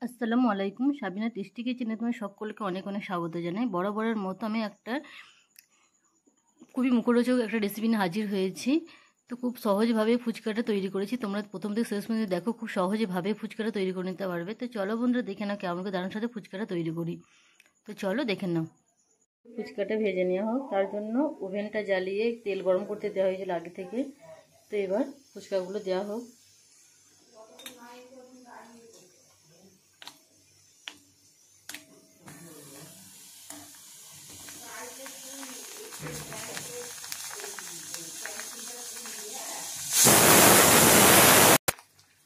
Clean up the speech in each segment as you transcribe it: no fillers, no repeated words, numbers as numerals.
আসসালামু আলাইকুম। সাবিনা টেস্টি কিচেনে তোমার সকলকে অনেক অনেক স্বাগত জানাই। বরাবরের মতো আমি একটা খুবই মুখরোচক একটা রেসিপি নিয়ে হাজির হয়েছি। তো খুব সহজভাবে ফুচকাটা তৈরি করেছি। তোমরা প্রথম থেকে শেষ পর্যন্ত দেখো, খুব সহজভাবে ফুচকাটা তৈরি করে নিতে পারবে। তো চলো বন্ধুরা, দেখে নাও কেমন করে দারুণ সাথে ফুচকাটা তৈরি করি। তো চলো দেখে নাও। ফুচকাটা ভেজে নেওয়া হোক, তার জন্য ওভেনটা জ্বালিয়ে তেল গরম করতে দেওয়া হয়েছিল আগে থেকে। তো এবার ফুচকাগুলো দেওয়া হোক।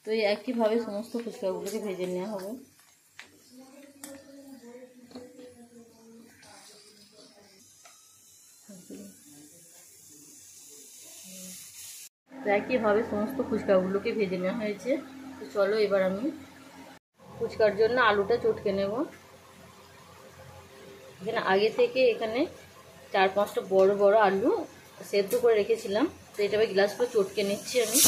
তো এই একইভাবে সমস্ত ফুচকাগুলোকে ভেজে নেওয়া হবে। তো একইভাবে সমস্ত ফুচকাগুলোকে ভেজে নেওয়া হয়েছে। তো চলো এবার আমি ফুচকার জন্য আলুটা চটকে নেব। এখানে আগে থেকে এখানে 4-5টা বড় বড় আলু সেদ্ধ করে রেখেছিলাম। তো এটা গ্লাস করে চটকে নিচ্ছি আমি।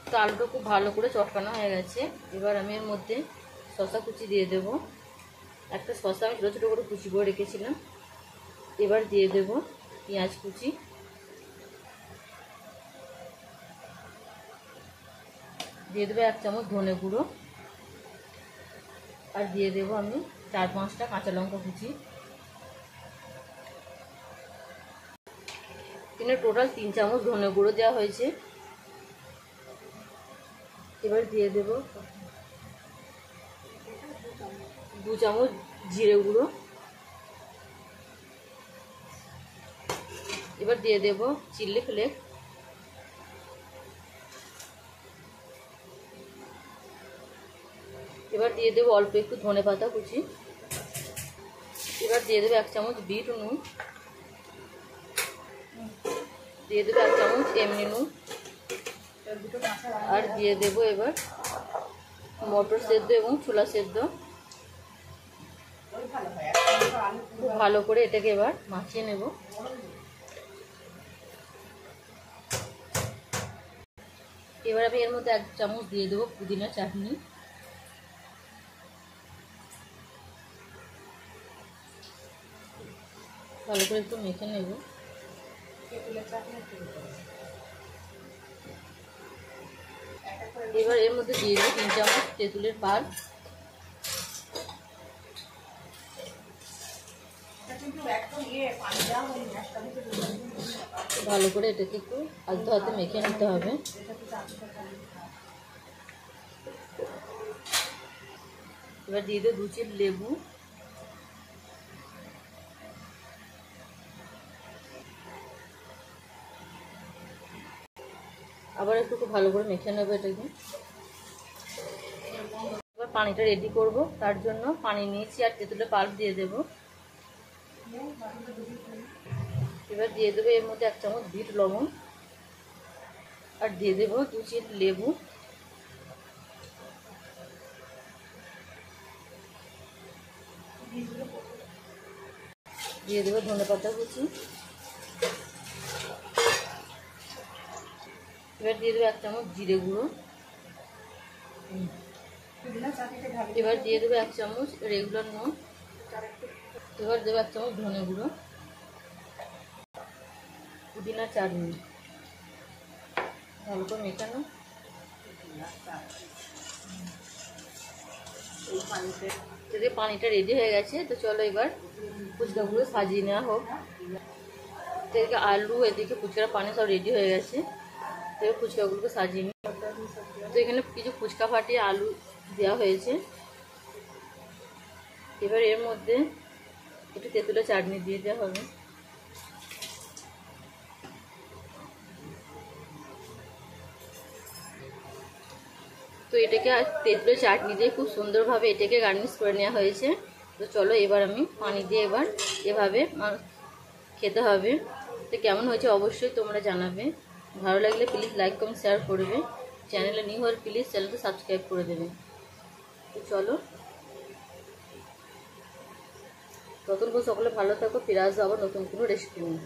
তো আলুটা খুব ভালো করে চটকানো হয়ে গেছে। এবার আমি এর মধ্যে শসা কুচি দিয়ে দেব। একটা শসা আমি ছোটো ছোটো করে কুচি করে রেখেছিলাম। এবার দিয়ে দেব পেঁয়াজ কুচি, দিয়ে দেবো 1 চামচ ধনে গুঁড়ো, আর দিয়ে দেব আমি 4-5টা কাঁচা লঙ্কা কুচি। এখানে টোটাল 3 চামচ ধনে গুঁড়ো দেওয়া হয়েছে। এবার দিয়ে দেব 2 চামচ জিরে গুঁড়ো। এবার দিয়ে দেব চিলি ফ্লেক্স। এবার দিয়ে দেব অল্প একটু ধনে পাতা কুচি। এবার দিয়ে দেবো 1 চামচ বিট নুন, দিয়ে দেবো 1 চামচ এমনি নুন, আর দিয়ে দেব এবার মটর সেদ্ধ এবং ছোলা সেদ্ধ। খুব ভালো করে এটাকে এবার মাখিয়ে নেব। এবার আমি এর মধ্যে 1 চামচ দিয়ে দেবো পুদিনা চাটনি। ভালো করে একটু মেখে নেব। এবার এর মধ্যে দিয়ে দেবো 3 চামচ তেঁতুলের পাল্প। ভালো করে এটাকে একটু আলতো হাতে মেখে নিতে হবে। এবার দিয়ে দেবো 2 চিপ লেবু, আবার একটু খুব ভালো করে মেখে নেবো এটাকে। এবার পানিটা রেডি করব, তার জন্য পানি নিয়েছি আর তেঁতুলের পাল্প দিয়ে দেব। এবার দিয়ে দেবো এর মধ্যে 1 চামচ বিট লবণ, আর দিয়ে দেবো 2 চিপ লেবু, দিয়ে দেবো ধনে পাতা কুচি। এবার দিয়ে দেবো 1 চামচ জিরে গুঁড়ো। এবার দিয়ে দেবো 1 চামচ রেগুলার নুন। এবার দেবো 1 চামচ ধনে গুঁড়ো, পুদিনা চাটনি। ভালো করে মেশানো। পানিটা রেডি হয়ে গেছে। তো চলো এবার ফুচকাগুলো সাজিয়ে নেওয়া হোক। তো এদিকে আলু, এদিকে ফুচকার পানি সব রেডি হয়ে গেছে। তো এবার ফুচকাগুলোকে সাজিয়ে নিই। তো এখানে কিছু ফুচকা ফাটিয়ে আলু দেওয়া হয়েছে। এবার এর মধ্যে একটু তেঁতুলের চাটনি দিয়ে দেওয়া হবে। তো এটাকে তেঁতুলের চাটনি দিয়ে খুব সুন্দরভাবে এটাকে গার্নিশ করে নেওয়া হয়েছে। তো চলো এবার আমি পানি দিয়ে এবার এভাবে খেতে হবে। তো কেমন হয়েছে অবশ্যই তোমরা জানাবে। ভালো লাগলে প্লিজ লাইক কমেন্ট শেয়ার করবে। চ্যানেলে নিউ হলে প্লিজ চ্যানেলটা সাবস্ক্রাইব করে দেবে। তো চলো, ততক্ষণ সকলে ভালো থাকো। ফিরে আসবো আবার নতুন কোনো রেসিপি নিয়ে।